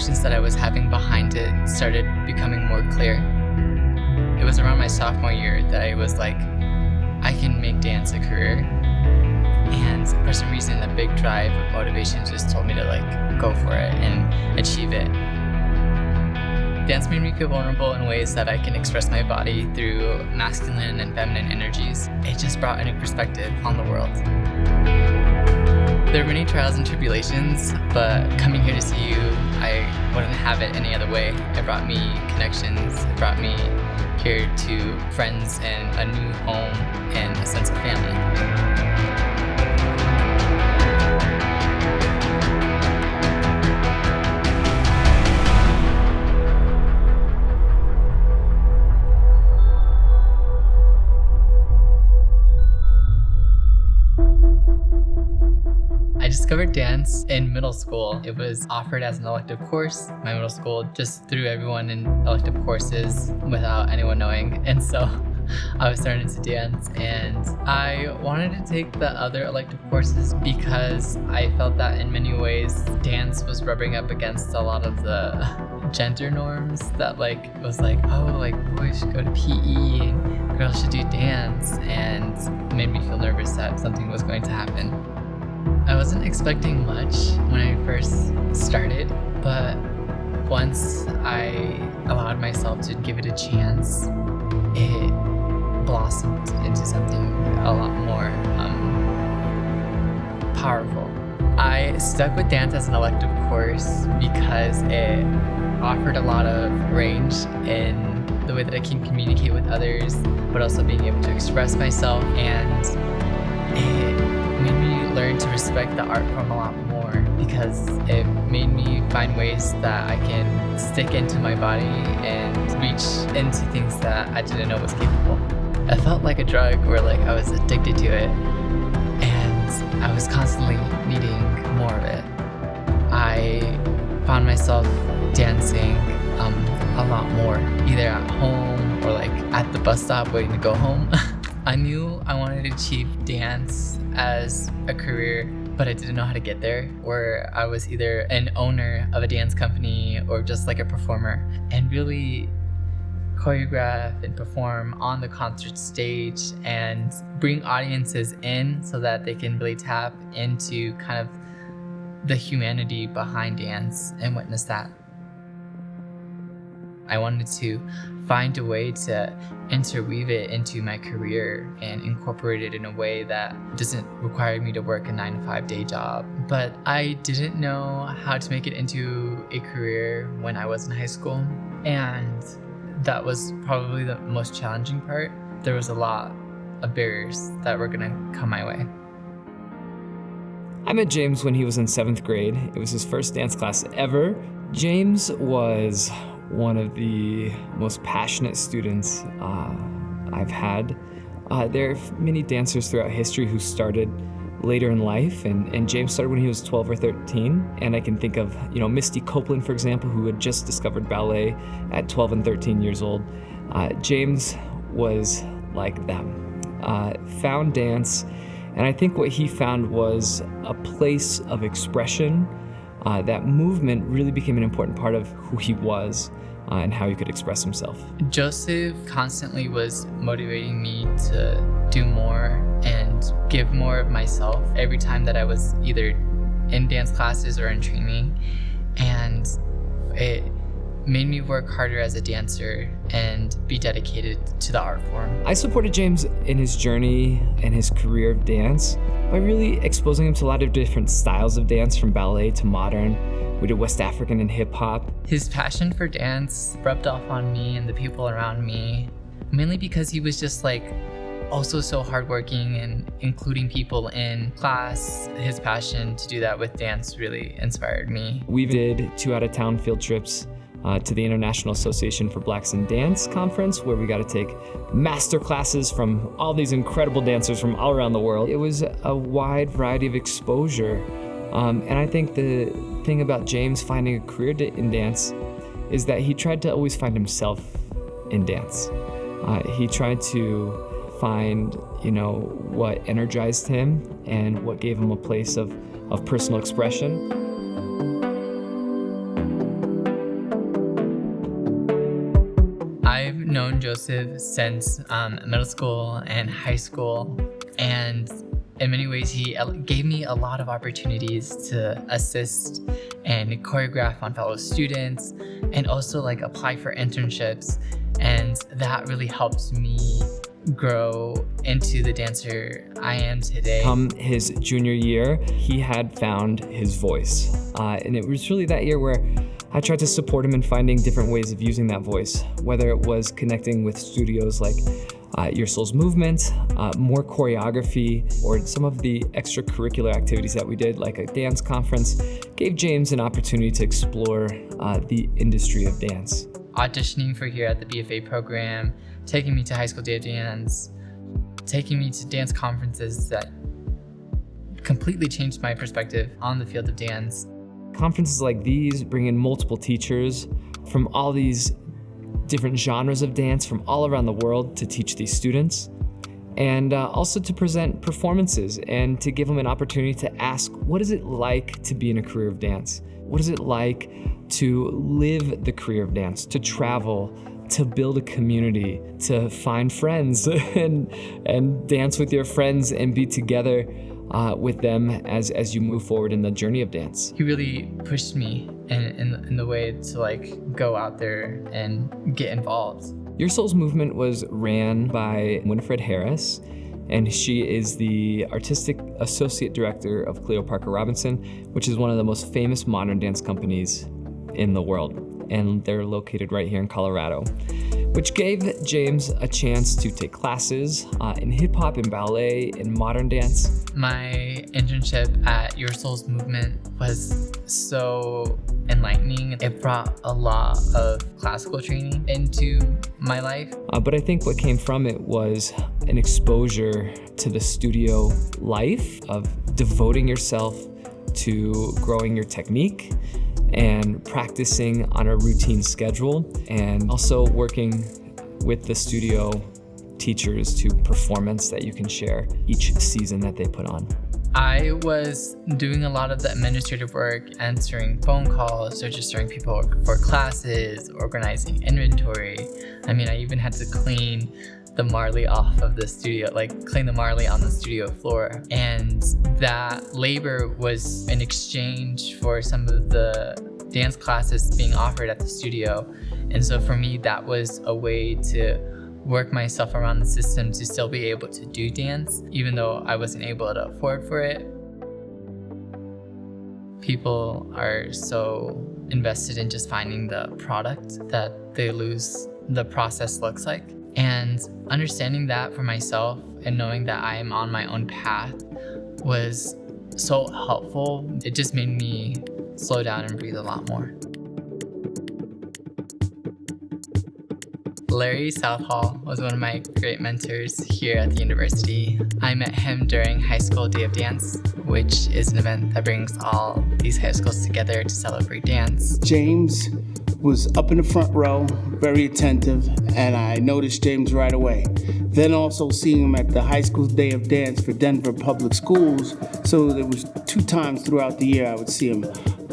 emotions that I was having behind it started becoming more clear. It was around my sophomore year that I was like, I can make dance a career. And for some reason, a big drive of motivation just told me to like go for it and achieve it. Dance made me feel vulnerable in ways that I can express my body through masculine and feminine energies. It just brought a new perspective on the world. There are many trials and tribulations, but coming here to see you, I wouldn't have it any other way. It brought me connections, it brought me here to friends and a new home and a sense of family. I discovered dance in middle school. It was offered as an elective course. My middle school just threw everyone in elective courses without anyone knowing. And so I was starting to dance, and I wanted to take the other elective courses because I felt that in many ways dance was rubbing up against a lot of the gender norms that like was like, oh, like boys should go to PE and girls should do dance, and it made me feel nervous that something was going to happen. I wasn't expecting much when I first started, but once I allowed myself to give it a chance, it blossomed into something a lot more powerful. I stuck with dance as an elective course because it offered a lot of range in the way that I can communicate with others, but also being able to express myself, and it made me learn to respect the art form a lot more because it made me find ways that I can stick into my body and reach into things that I didn't know was capable. I felt like a drug, or like I was addicted to it, and I was constantly needing more of it. I found myself dancing a lot more, either at home or like at the bus stop waiting to go home. I knew I wanted to achieve dance as a career, but I didn't know how to get there, where I was either an owner of a dance company or just like a performer, and really choreograph and perform on the concert stage and bring audiences in so that they can really tap into kind of the humanity behind dance and witness that. I wanted to find a way to interweave it into my career and incorporate it in a way that doesn't require me to work a 9-to-5 day job. But I didn't know how to make it into a career when I was in high school, and that was probably the most challenging part. There was a lot of barriers that were gonna come my way. I met James when he was in 7th grade. It was his first dance class ever. James was one of the most passionate students I've had. There are many dancers throughout history who started later in life, and James started when he was 12 or 13. And I can think of, Misty Copeland, for example, who had just discovered ballet at 12 and 13 years old. James was like them, found dance, and I think what he found was a place of expression. That movement really became an important part of who he was and how he could express himself. Joseph constantly was motivating me to do more and give more of myself every time that I was either in dance classes or in training. And it made me work harder as a dancer and be dedicated to the art form. I supported James in his journey and his career of dance by really exposing him to a lot of different styles of dance, from ballet to modern. We did West African and hip hop. His passion for dance rubbed off on me and the people around me, mainly because he was just like also so hardworking and including people in class. His passion to do that with dance really inspired me. We did 2 out-of-town field trips to the International Association for Blacks in Dance conference, where we got to take master classes from all these incredible dancers from all around the world. It was a wide variety of exposure. And I think the thing about James finding a career in dance is that he tried to always find himself in dance. He tried to find, what energized him and what gave him a place of personal expression. known Joseph since middle school and high school, and in many ways he gave me a lot of opportunities to assist and choreograph on fellow students and also like apply for internships, and that really helped me grow into the dancer I am today. Come his junior year, he had found his voice. And it was really that year where I tried to support him in finding different ways of using that voice, whether it was connecting with studios like Your Soul's Movement, more choreography, or some of the extracurricular activities that we did, like a dance conference, gave James an opportunity to explore the industry of dance. Auditioning for here at the BFA program, taking me to high school day of dance, taking me to dance conferences that completely changed my perspective on the field of dance. Conferences like these bring in multiple teachers from all these different genres of dance from all around the world to teach these students, and also to present performances and to give them an opportunity to ask, what is it like to be in a career of dance? What is it like to live the career of dance, to travel, to build a community, to find friends and dance with your friends and be together with them as you move forward in the journey of dance? He really pushed me in the way to like go out there and get involved. Your Soul's Movement was ran by Rennie Harris, and she is the Artistic Associate Director of Cleo Parker Robinson, which is one of the most famous modern dance companies in the world. And they're located right here in Colorado, which gave James a chance to take classes in hip hop and ballet and modern dance. My internship at Your Soul's Movement was so enlightening. It brought a lot of classical training into my life. But I think what came from it was an exposure to the studio life of devoting yourself to growing your technique and practicing on a routine schedule, and also working with the studio teachers to performance that you can share each season that they put on. I was doing a lot of the administrative work, answering phone calls, registering people for classes, organizing inventory. I mean, I even had to clean the marley off of the studio, like clean the marley on the studio floor. And that labor was in exchange for some of the dance classes being offered at the studio. And so for me, that was a way to work myself around the system to still be able to do dance, even though I wasn't able to afford for it. People are so invested in just finding the product that they lose the process looks like. And understanding that for myself and knowing that I am on my own path was so helpful. It just made me slow down and breathe a lot more. Larry Southall was one of my great mentors here at the university. I met him during High School Day of Dance, which is an event that brings all these high schools together to celebrate dance. James was up in the front row, very attentive, and I noticed James right away. Then also seeing him at the High School Day of Dance for Denver Public Schools, so there was 2 times throughout the year I would see him.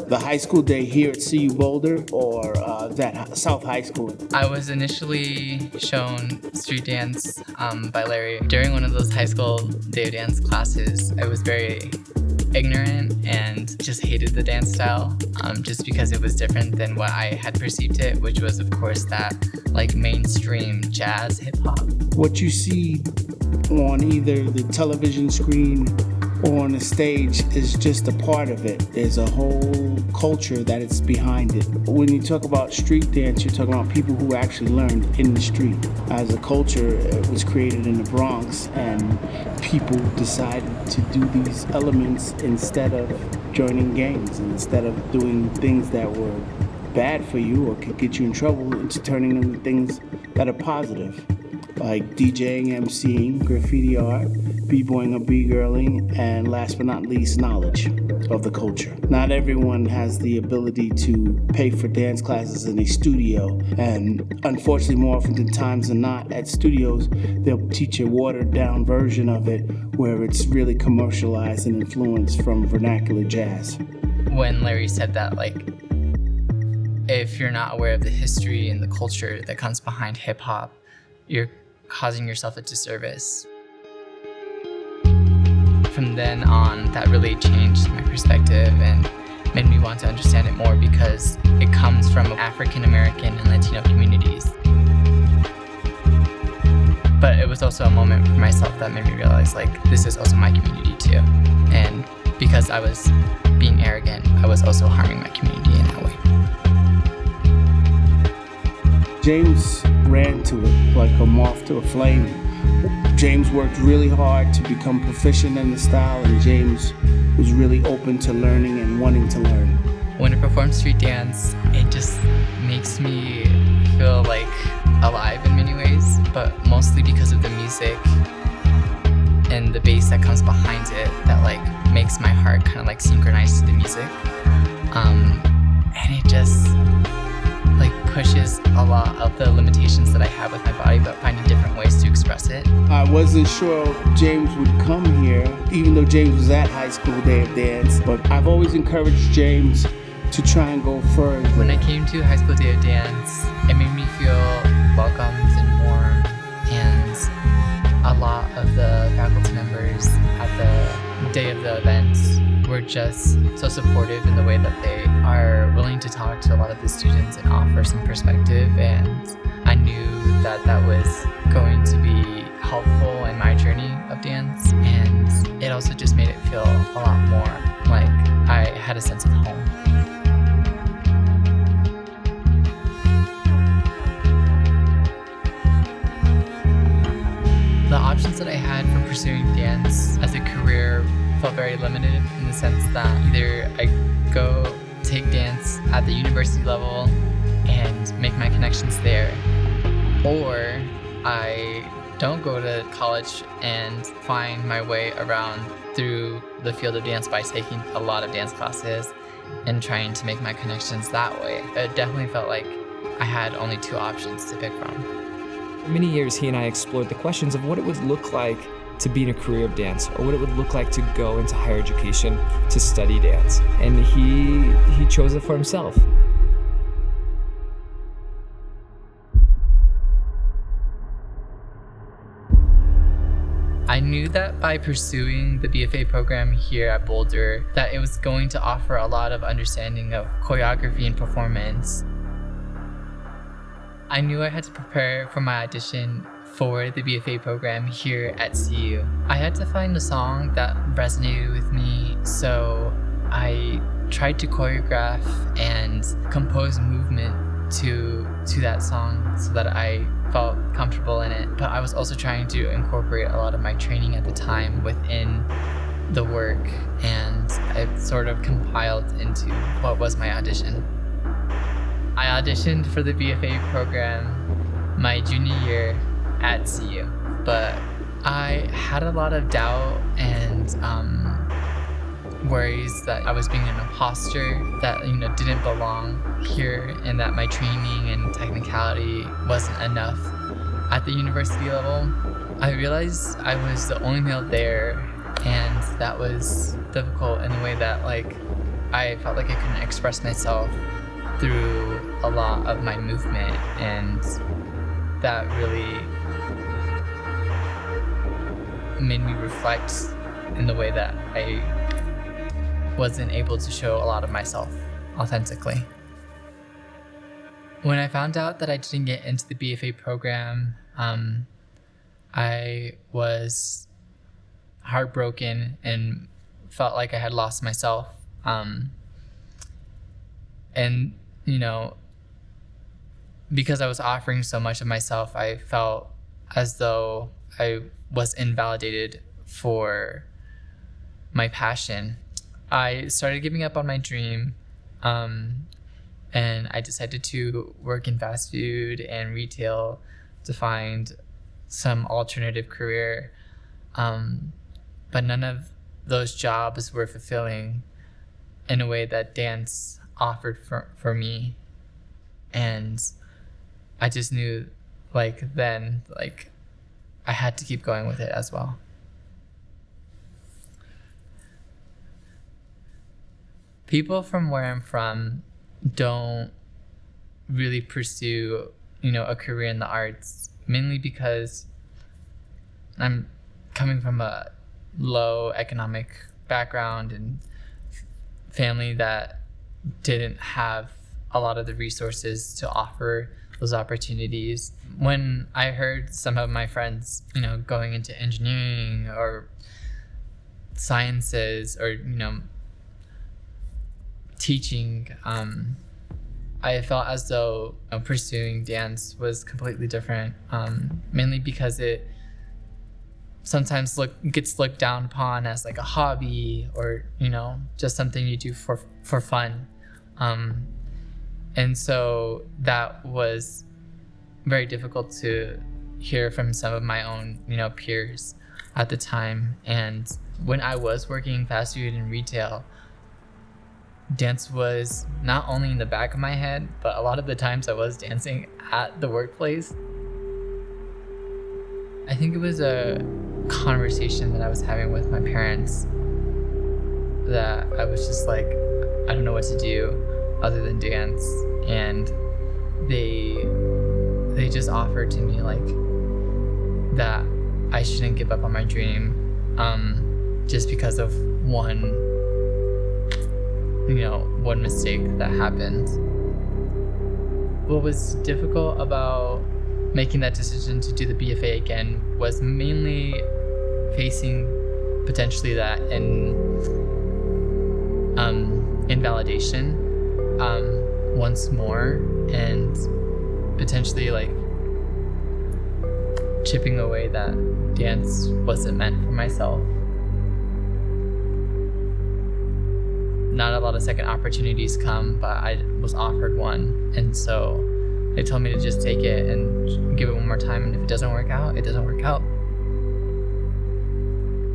The high school day here at CU Boulder or that South High School? I was initially shown street dance by Larry. During one of those high school day of dance classes, I was very ignorant and just hated the dance style just because it was different than what I had perceived it, which was of course that like mainstream jazz hip hop. What you see on either the television screen or on the stage is just a part of it. There's a whole culture that is behind it. When you talk about street dance, you're talking about people who actually learned in the street. As a culture, it was created in the Bronx, and people decided to do these elements instead of joining gangs, and instead of doing things that were bad for you or could get you in trouble, it's turning into things that are positive, like DJing, MCing, graffiti art, b-boying or b-girling, and last but not least, knowledge of the culture. Not everyone has the ability to pay for dance classes in a studio, and unfortunately more often than times than not at studios, they'll teach a watered down version of it where it's really commercialized and influenced from vernacular jazz. When Larry said that, like, if you're not aware of the history and the culture that comes behind hip hop, you're causing yourself a disservice. From then on, that really changed my perspective and made me want to understand it more because it comes from African American and Latino communities. But it was also a moment for myself that made me realize, like, this is also my community too. And because I was being arrogant, I was also harming my community in that way. James ran to it like a moth to a flame. James worked really hard to become proficient in the style, and James was really open to learning and wanting to learn. When I perform street dance, it just makes me feel like alive in many ways, but mostly because of the music and the bass that comes behind it that like makes my heart kind of like synchronize to the music. And it just like pushes a lot of the limitations that I have with my body, but finding different ways to express it. I wasn't sure James would come here, even though James was at High School Day of Dance, but I've always encouraged James to try and go further. When I came to High School Day of Dance, it made me feel welcomed and warm, and a lot of the faculty members at the day of the events were just so supportive in the way that they are willing to talk to a lot of the students and offer some perspective, and I knew that that was going to be helpful in my journey of dance, and it also just made it feel a lot more like I had a sense of home. The options that I had for pursuing dance as a career felt very limited in the sense that either I go take dance at the university level and make my connections there, or I don't go to college and find my way around through the field of dance by taking a lot of dance classes and trying to make my connections that way. It definitely felt like I had only two options to pick from. For many years, he and I explored the questions of what it would look like to be in a career of dance, or what it would look like to go into higher education to study dance. And he chose it for himself. I knew that by pursuing the BFA program here at Boulder, that it was going to offer a lot of understanding of choreography and performance. I knew I had to prepare for my audition for the BFA program here at CU. I had to find a song that resonated with me, so I tried to choreograph and compose movement to that song so that I felt comfortable in it. But I was also trying to incorporate a lot of my training at the time within the work, and it sort of compiled into what was my audition. I auditioned for the BFA program my junior year at CU, but I had a lot of doubt and worries that I was being an imposter, that didn't belong here, and that my training and technicality wasn't enough at the university level. I realized I was the only male there, and that was difficult in a way that I felt like I couldn't express myself through a lot of my movement, and that really made me reflect in the way that I wasn't able to show a lot of myself authentically. When I found out that I didn't get into the BFA program, I was heartbroken and felt like I had lost myself. And because I was offering so much of myself, I felt as though I was invalidated for my passion. I started giving up on my dream, and I decided to work in fast food and retail to find some alternative career. But none of those jobs were fulfilling in a way that dance offered for me. And I just knew then I had to keep going with it as well. People from where I'm from don't really pursue, a career in the arts, mainly because I'm coming from a low economic background and family that didn't have a lot of the resources to offer those opportunities. When I heard some of my friends, going into engineering or sciences or, teaching, I felt as though pursuing dance was completely different, mainly because it sometimes gets looked down upon as like a hobby or, just something you do for fun. And so that was very difficult to hear from some of my own, peers at the time. And when I was working fast food and retail, dance was not only in the back of my head, but a lot of the times I was dancing at the workplace. I think it was a conversation that I was having with my parents that I was just like, I don't know what to do other than dance. And they just offered to me like that I shouldn't give up on my dream just because of one mistake that happened. What was difficult about making that decision to do the BFA again was mainly facing potentially that invalidation once more, and potentially like chipping away that dance wasn't meant for myself. Not a lot of second opportunities come, but I was offered one, and so they told me to just take it and give it one more time, and if it doesn't work out, it doesn't work out.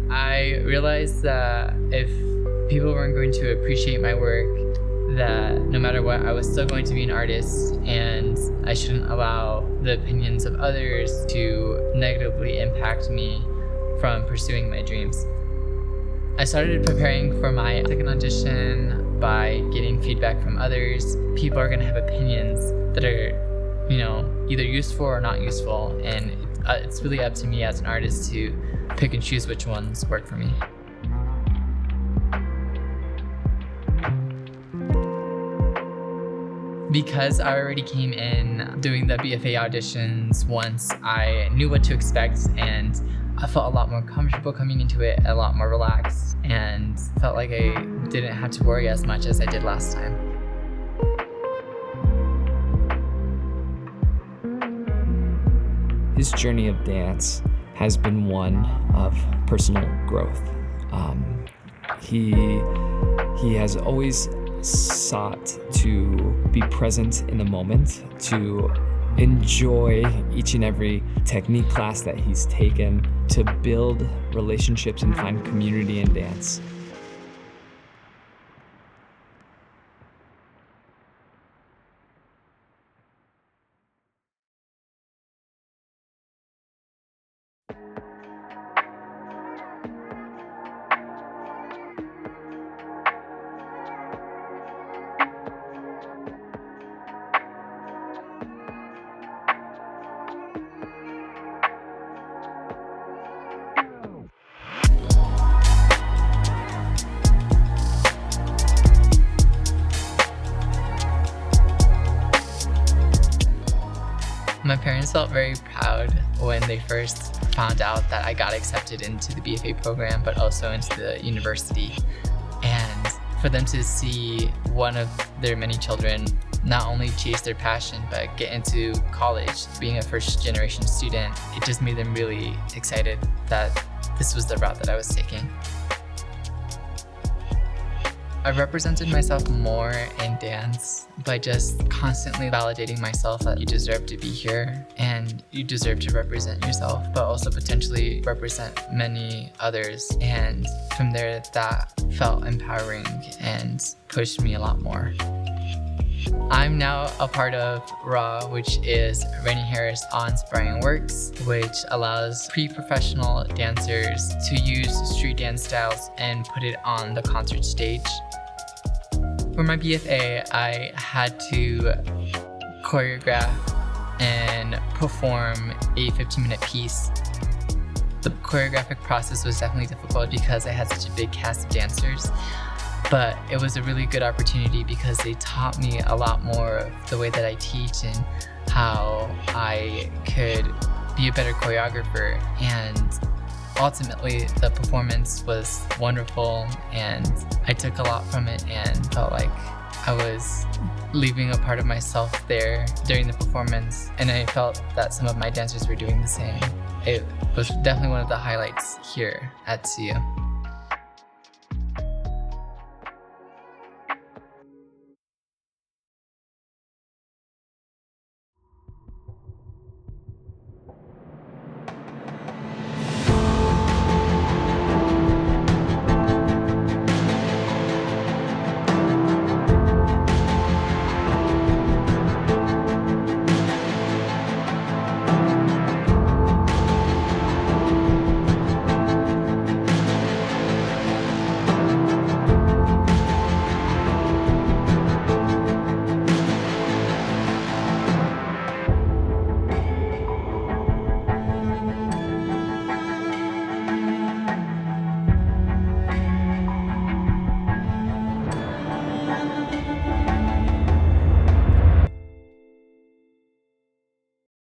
I realized that if people weren't going to appreciate my work, that no matter what, I was still going to be an artist, and I shouldn't allow the opinions of others to negatively impact me from pursuing my dreams. I started preparing for my second audition by getting feedback from others. People are going to have opinions that are, either useful or not useful, and it's really up to me as an artist to pick and choose which ones work for me. Because I already came in doing the BFA auditions once, I knew what to expect, and I felt a lot more comfortable coming into it, a lot more relaxed, and felt like I didn't have to worry as much as I did last time. His journey of dance has been one of personal growth. He has always sought to be present in the moment, to enjoy each and every technique class that he's taken, to build relationships and find community in dance. My parents felt very proud when they first found out that I got accepted into the BFA program, but also into the university. And for them to see one of their many children not only chase their passion, but get into college, being a first-generation student, it just made them really excited that this was the route that I was taking. I represented myself more in dance by just constantly validating myself that you deserve to be here and you deserve to represent yourself, but also potentially represent many others. And from there, that felt empowering and pushed me a lot more. I'm now a part of RHAIW, which is Rennie Harris Awe-Inspiring Works, which allows pre-professional dancers to use street dance styles and put it on the concert stage. For my BFA, I had to choreograph and perform a 15-minute piece. The choreographic process was definitely difficult because I had such a big cast of dancers, but it was a really good opportunity because they taught me a lot more of the way that I teach and how I could be a better choreographer. And ultimately, the performance was wonderful, and I took a lot from it and felt like I was leaving a part of myself there during the performance, and I felt that some of my dancers were doing the same. It was definitely one of the highlights here at CU.